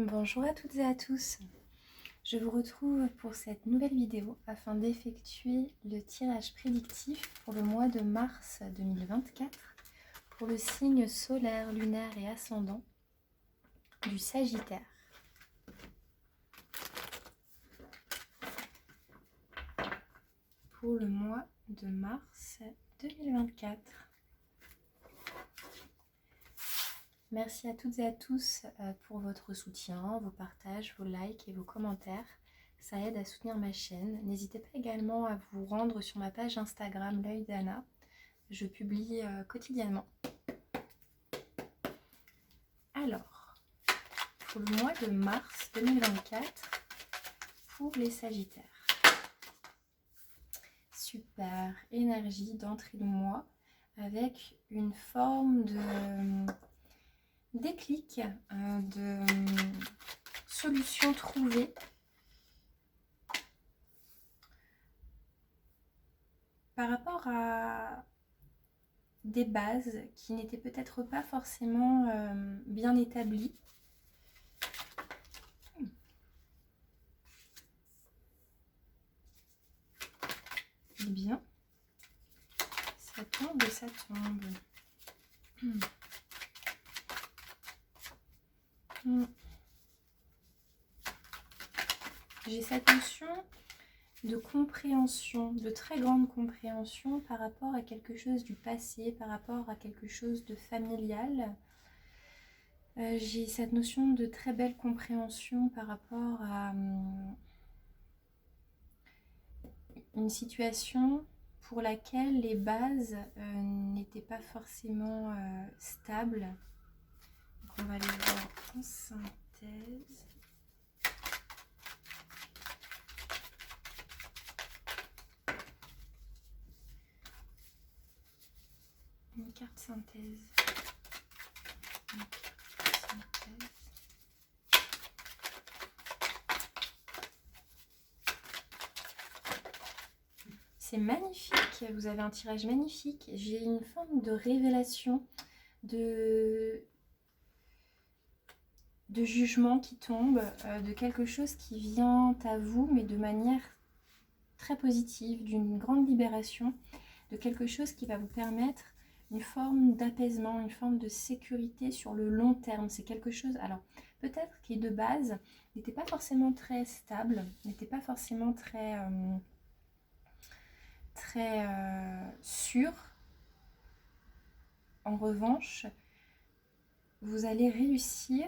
Bonjour à toutes et à tous, je vous retrouve pour cette nouvelle vidéo afin d'effectuer le tirage prédictif pour le mois de mars 2024 pour le signe solaire, lunaire et ascendant du Sagittaire. Pour le mois de mars 2024. Merci à toutes et à tous pour votre soutien, vos partages, vos likes et vos commentaires. Ça aide à soutenir ma chaîne. N'hésitez pas également à vous rendre sur ma page Instagram, l'œil d'Anna. Je publie quotidiennement. Alors, pour le mois de mars 2024, pour les Sagittaires. Super, énergie d'entrée de mois avec une forme de déclic, de solution trouvée. Par rapport à des bases qui n'étaient peut-être pas forcément bien établies. Eh bien, ça tombe, ça tombe. J'ai cette notion de compréhension, de très grande compréhension par rapport à quelque chose du passé, par rapport à quelque chose de familial. J'ai cette notion de très belle compréhension par rapport à une situation pour laquelle les bases n'étaient pas forcément stables. Donc on va les voir en synthèse. Une carte synthèse. Une carte synthèse. C'est magnifique, vous avez un tirage magnifique. J'ai une forme de révélation, de jugement qui tombe, de quelque chose qui vient à vous, mais de manière très positive, d'une grande libération, de quelque chose qui va vous permettre une forme d'apaisement, une forme de sécurité sur le long terme. C'est quelque chose, alors peut-être qui de base n'était pas forcément très stable, n'était pas forcément très sûr. En revanche, vous allez réussir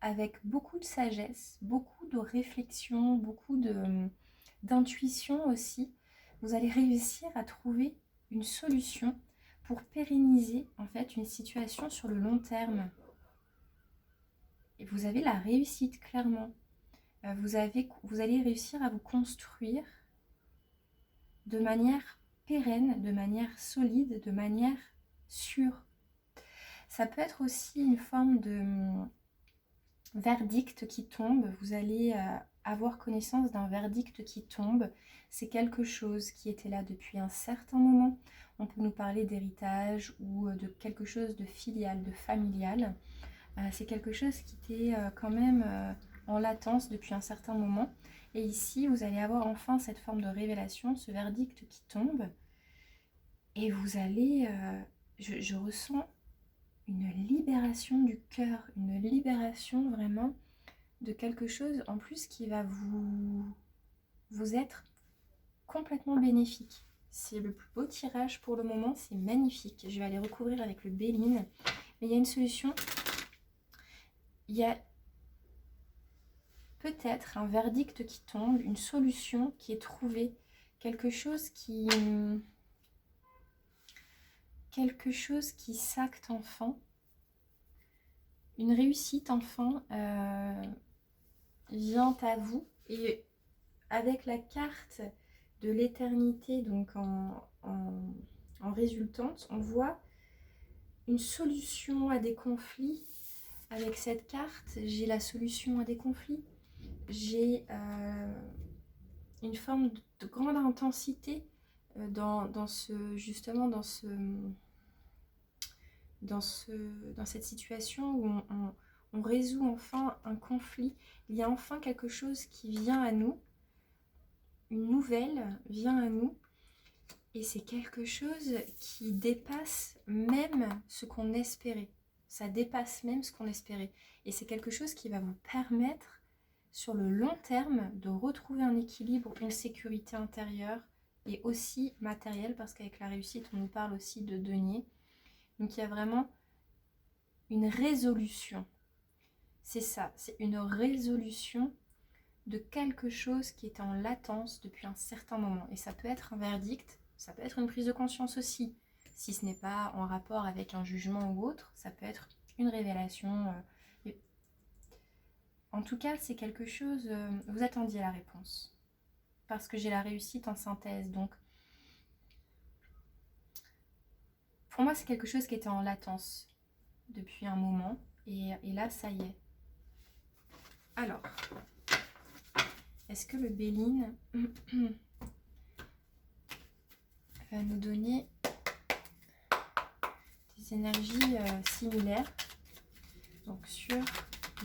avec beaucoup de sagesse, beaucoup de réflexion, beaucoup d'intuition aussi. Vous allez réussir à trouver une solution pour pérenniser en fait une situation sur le long terme. Et vous avez la réussite clairement. Vous allez réussir à vous construire de manière pérenne, de manière solide, de manière sûre. Ça peut être aussi une forme de verdict qui tombe. Vous allez avoir connaissance d'un verdict qui tombe. C'est quelque chose qui était là depuis un certain moment. On peut nous parler d'héritage ou de quelque chose de filial, de familial. C'est quelque chose qui était quand même en latence depuis un certain moment. Et ici, vous allez avoir enfin cette forme de révélation, ce verdict qui tombe. Et vous allez, je ressens une libération du cœur, une libération vraiment de quelque chose en plus qui va vous être complètement bénéfique. C'est le plus beau tirage pour le moment, c'est magnifique. Je vais aller recouvrir avec le Béline. Mais il y a une solution. Il y a peut-être un verdict qui tombe, une solution qui est trouvée, quelque chose qui s'acte enfin, une réussite enfin vient à vous. Et avec la carte de l'éternité donc en résultante, on voit une solution à des conflits. Avec cette carte, j'ai la solution à des conflits. J'ai une forme de grande intensité dans cette situation où on résout enfin un conflit. Il y a enfin quelque chose qui vient à nous. Une nouvelle vient à nous. Et c'est quelque chose qui dépasse même ce qu'on espérait. Ça dépasse même ce qu'on espérait. Et c'est quelque chose qui va vous permettre, sur le long terme, de retrouver un équilibre, une sécurité intérieure et aussi matérielle, parce qu'avec la réussite, on nous parle aussi de denier. Donc il y a vraiment une résolution. C'est ça, c'est une résolution de quelque chose qui était en latence depuis un certain moment. Et ça peut être un verdict, ça peut être une prise de conscience aussi. Si ce n'est pas en rapport avec un jugement ou autre, ça peut être une révélation. En tout cas, c'est quelque chose, vous attendiez la réponse. Parce que j'ai la réussite en synthèse. Donc, pour moi, c'est quelque chose qui était en latence depuis un moment. Et là, ça y est. Alors, est-ce que le Béline va nous donner des énergies similaires, donc sur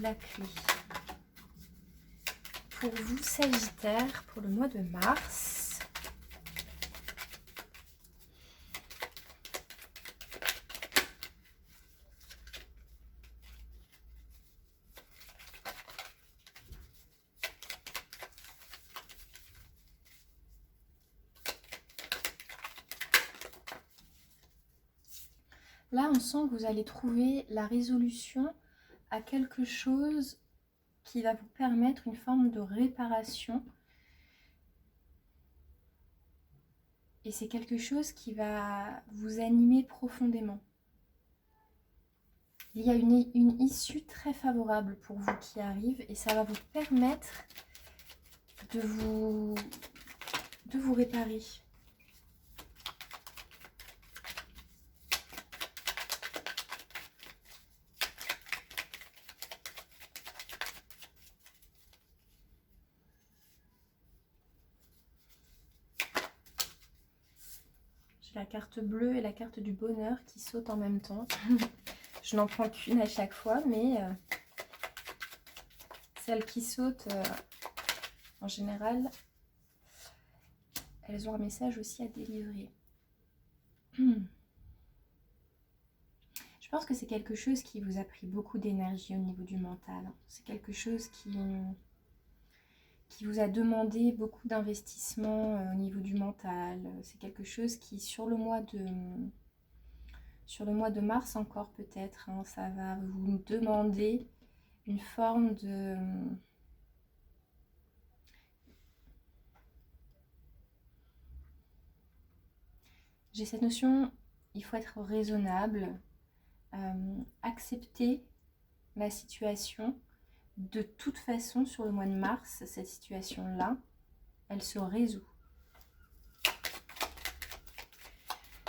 la clé pour vous Sagittaire pour le mois de mars? Là, on sent que vous allez trouver la résolution à quelque chose qui va vous permettre une forme de réparation. Et c'est quelque chose qui va vous animer profondément. Il y a une issue très favorable pour vous qui arrive et ça va vous permettre de vous réparer. La carte bleue et la carte du bonheur qui sautent en même temps. Je n'en prends qu'une à chaque fois, mais celles qui sautent, en général, elles ont un message aussi à délivrer. Je pense que c'est quelque chose qui vous a pris beaucoup d'énergie au niveau du mental. C'est quelque chose qui vous a demandé beaucoup d'investissement au niveau du mental. C'est quelque chose qui, sur le mois de mars encore peut-être, hein, ça va vous demander une forme de... J'ai cette notion, il faut être raisonnable, accepter la situation. De toute façon, sur le mois de mars, cette situation-là, elle se résout.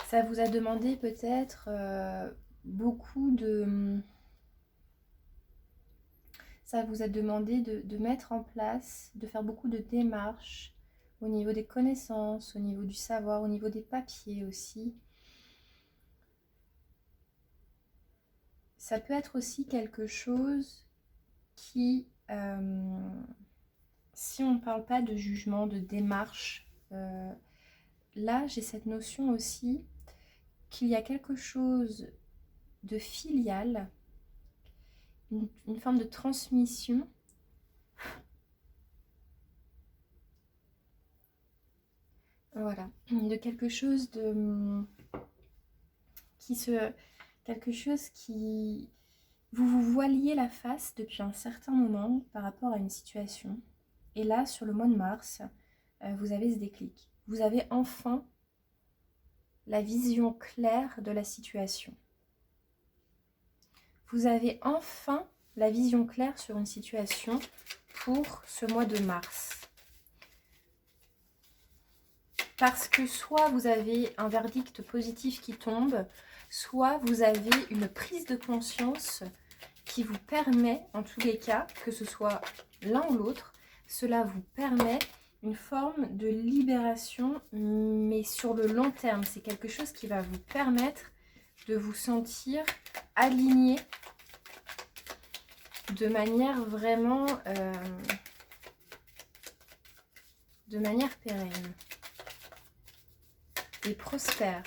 Ça vous a demandé peut-être beaucoup de... Ça vous a demandé de mettre en place, de faire beaucoup de démarches au niveau des connaissances, au niveau du savoir, au niveau des papiers aussi. Ça peut être aussi quelque chose qui, si on ne parle pas de jugement, de démarche, là j'ai cette notion aussi qu'il y a quelque chose de filial, une forme de transmission voilà, de quelque chose de quelque chose qui vous voiliez la face depuis un certain moment par rapport à une situation. Et là, sur le mois de mars, vous avez ce déclic. Vous avez enfin la vision claire de la situation. Vous avez enfin la vision claire sur une situation pour ce mois de mars. Parce que soit vous avez un verdict positif qui tombe, soit vous avez une prise de conscience qui vous permet, en tous les cas, que ce soit l'un ou l'autre, cela vous permet une forme de libération, mais sur le long terme. C'est quelque chose qui va vous permettre de vous sentir aligné de manière vraiment... de manière pérenne et prospère.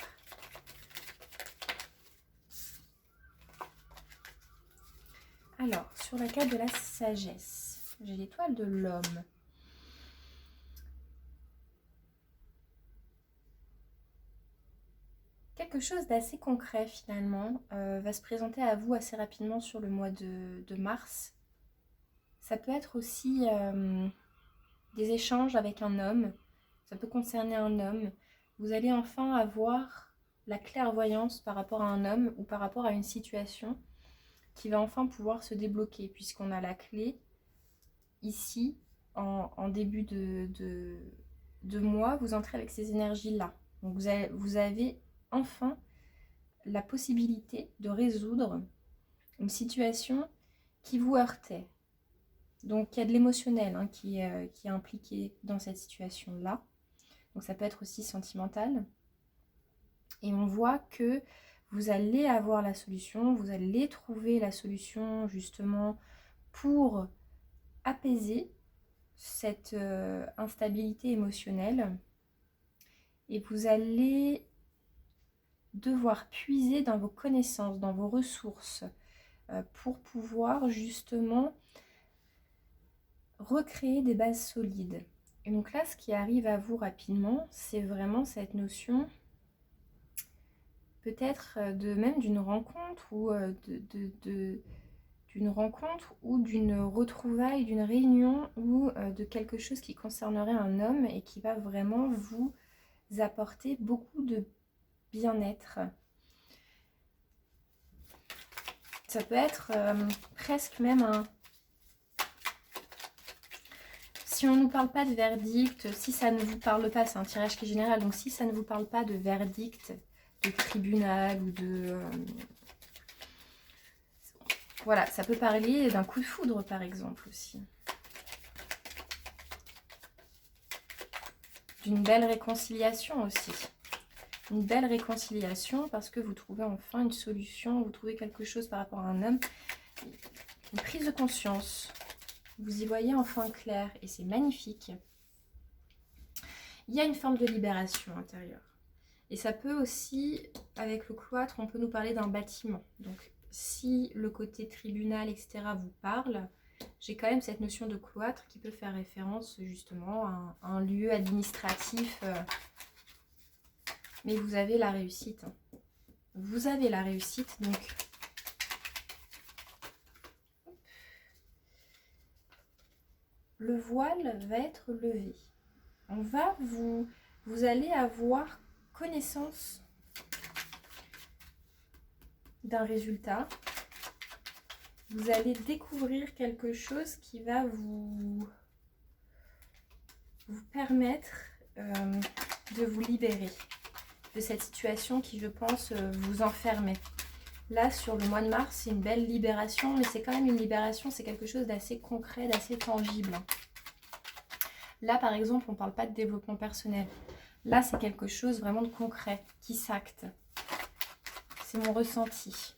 Alors, sur la carte de la sagesse, j'ai l'étoile de l'homme. Quelque chose d'assez concret finalement va se présenter à vous assez rapidement sur le mois de mars. Ça peut être aussi des échanges avec un homme, ça peut concerner un homme. Vous allez enfin avoir la clairvoyance par rapport à un homme ou par rapport à une situation qui va enfin pouvoir se débloquer, puisqu'on a la clé ici, en début de mois, vous entrez avec ces énergies-là. Donc vous avez enfin la possibilité de résoudre une situation qui vous heurtait. Donc il y a de l'émotionnel hein, qui est impliqué dans cette situation-là. Donc ça peut être aussi sentimental. Et on voit que vous allez avoir la solution, vous allez trouver la solution justement pour apaiser cette instabilité émotionnelle. Et vous allez devoir puiser dans vos connaissances, dans vos ressources, pour pouvoir justement recréer des bases solides. Et donc là, ce qui arrive à vous rapidement, c'est vraiment cette notion peut-être de même d'une rencontre ou d'une rencontre ou d'une retrouvaille, d'une réunion ou de quelque chose qui concernerait un homme et qui va vraiment vous apporter beaucoup de bien-être. Ça peut être presque même un... Si on ne nous parle pas de verdict, si ça ne vous parle pas, c'est un tirage qui est général, donc si ça ne vous parle pas de verdict, de tribunal ou de... voilà, ça peut parler d'un coup de foudre par exemple aussi. D'une belle réconciliation aussi. Une belle réconciliation parce que vous trouvez enfin une solution, vous trouvez quelque chose par rapport à un homme. Une prise de conscience. Vous y voyez enfin clair et c'est magnifique. Il y a une forme de libération intérieure. Et ça peut aussi, avec le cloître, on peut nous parler d'un bâtiment. Donc si le côté tribunal, etc. vous parle, j'ai quand même cette notion de cloître qui peut faire référence justement à un lieu administratif. Mais vous avez la réussite. Vous avez la réussite, donc... Le voile va être levé. On va vous allez avoir connaissance d'un résultat. Vous allez découvrir quelque chose qui va vous permettre de vous libérer de cette situation qui, je pense, vous enfermait. Là, sur le mois de mars, c'est une belle libération, mais c'est quand même une libération, c'est quelque chose d'assez concret, d'assez tangible. Là, par exemple, on ne parle pas de développement personnel. Là, c'est quelque chose vraiment de concret, qui s'acte. C'est mon ressenti.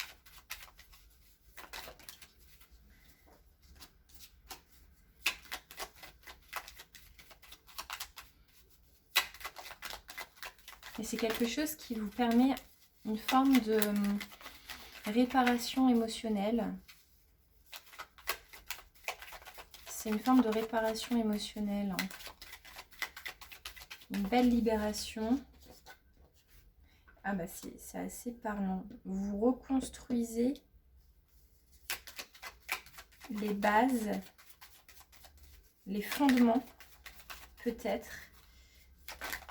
Et c'est quelque chose qui vous permet une forme de réparation émotionnelle. C'est une forme de réparation émotionnelle. Une belle libération. Ah bah c'est assez parlant. Vous reconstruisez les bases, les fondements, peut-être,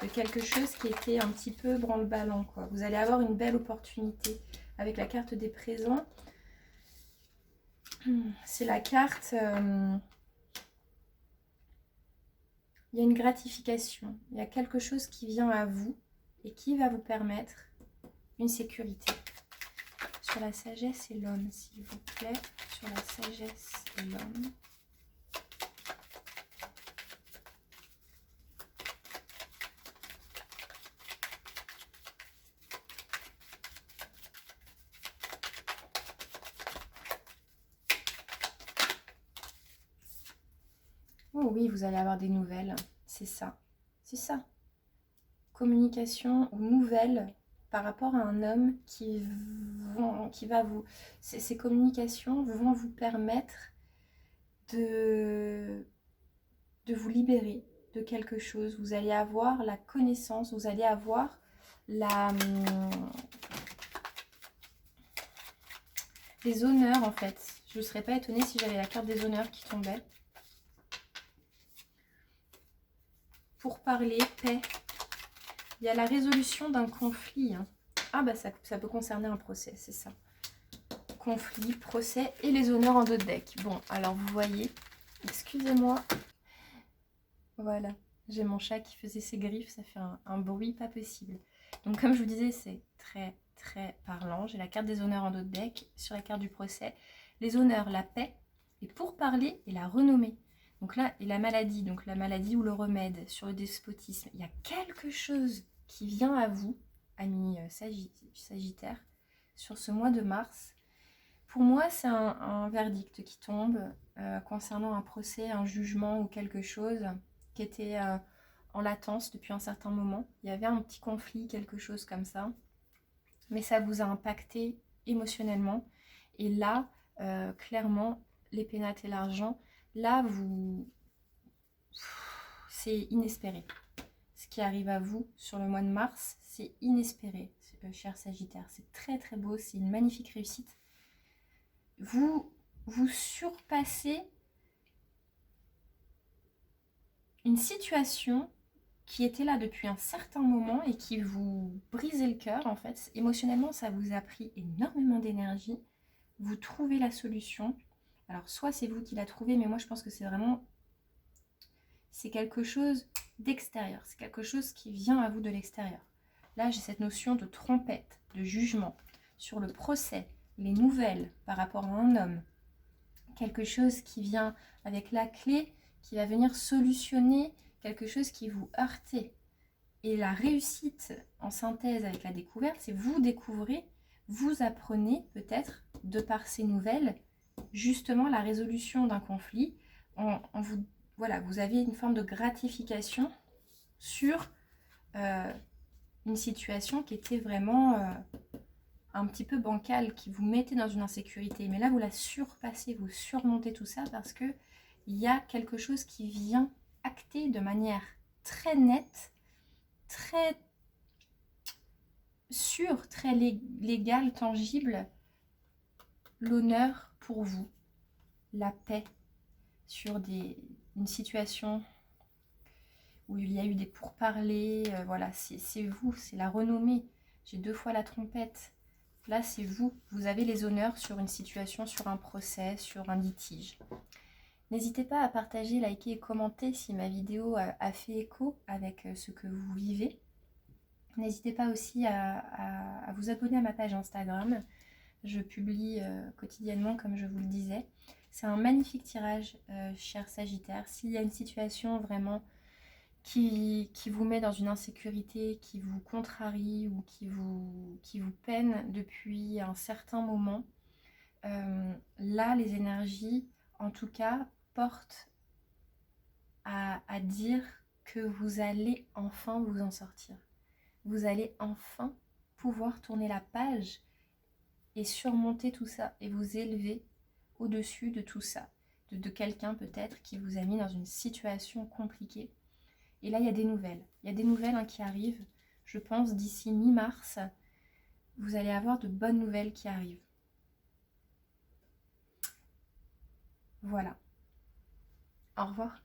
de quelque chose qui était un petit peu branle-ballant, quoi. Vous allez avoir une belle opportunité avec la carte des présents. C'est la carte... il y a une gratification, il y a quelque chose qui vient à vous et qui va vous permettre une sécurité. Sur la sagesse et l'homme, s'il vous plaît. Sur la sagesse et l'homme. oui, vous allez avoir des nouvelles. C'est ça. C'est ça. Communication ou nouvelles par rapport à un homme qui va vous... Ces communications vont vous permettre de vous libérer de quelque chose. Vous allez avoir la connaissance, vous allez avoir les honneurs en fait. Je ne serais pas étonnée si j'avais la carte des honneurs qui tombait. Pour parler, paix. Il y a la résolution d'un conflit. Hein. Ah bah ça peut concerner un procès, c'est ça. Conflit, procès et les honneurs en dos de deck. Bon, alors vous voyez, excusez-moi. Voilà, j'ai mon chat qui faisait ses griffes, ça fait un bruit pas possible. Donc comme je vous disais, c'est très très parlant. J'ai la carte des honneurs en dos de deck, sur la carte du procès. Les honneurs, la paix, et pour parler et la renommée. Donc là, et la maladie, donc la maladie ou le remède, sur le despotisme. Il y a quelque chose qui vient à vous, amis Sagittaire, sur ce mois de mars. Pour moi, c'est un verdict qui tombe concernant un procès, un jugement ou quelque chose qui était en latence depuis un certain moment. Il y avait un petit conflit, quelque chose comme ça. Mais ça vous a impacté émotionnellement. Et là, clairement, les pénates et l'argent, là, c'est inespéré. Ce qui arrive à vous sur le mois de mars, c'est inespéré, cher Sagittaire. C'est très très beau, c'est une magnifique réussite. Vous surpassez une situation qui était là depuis un certain moment et qui vous brisait le cœur en fait. Émotionnellement, ça vous a pris énormément d'énergie. Vous trouvez la solution. Alors, soit c'est vous qui la trouvez, mais moi je pense que c'est vraiment... C'est quelque chose d'extérieur. C'est quelque chose qui vient à vous de l'extérieur. Là, j'ai cette notion de trompette, de jugement sur le procès, les nouvelles par rapport à un homme. Quelque chose qui vient avec la clé, qui va venir solutionner quelque chose qui vous heurtait. Et la réussite en synthèse avec la découverte, c'est vous découvrez, vous apprenez peut-être, de par ces nouvelles, justement la résolution d'un conflit. Voilà, vous avez une forme de gratification sur une situation qui était vraiment un petit peu bancale, qui vous mettait dans une insécurité. Mais là, vous la surpassez, vous surmontez tout ça parce que il y a quelque chose qui vient acter de manière très nette, très sûre, très légale, tangible, l'honneur pour vous, la paix sur une situation où il y a eu des pourparlers, voilà, c'est vous, c'est la renommée. J'ai 2 fois la trompette. Là, c'est vous. Vous avez les honneurs sur une situation, sur un procès, sur un litige. N'hésitez pas à partager, liker et commenter si ma vidéo a fait écho avec ce que vous vivez. N'hésitez pas aussi à vous abonner à ma page Instagram. Je publie quotidiennement, comme je vous le disais. C'est un magnifique tirage, cher Sagittaire. S'il y a une situation vraiment qui vous met dans une insécurité, qui vous contrarie ou qui vous peine depuis un certain moment, là, les énergies, en tout cas, portent à dire que vous allez enfin vous en sortir. Vous allez enfin pouvoir tourner la page et surmonter tout ça et vous élever au-dessus de tout ça, de quelqu'un peut-être qui vous a mis dans une situation compliquée. Et là, il y a des nouvelles. Il y a des nouvelles qui arrivent. Je pense d'ici mi-mars, vous allez avoir de bonnes nouvelles qui arrivent. Voilà. Au revoir.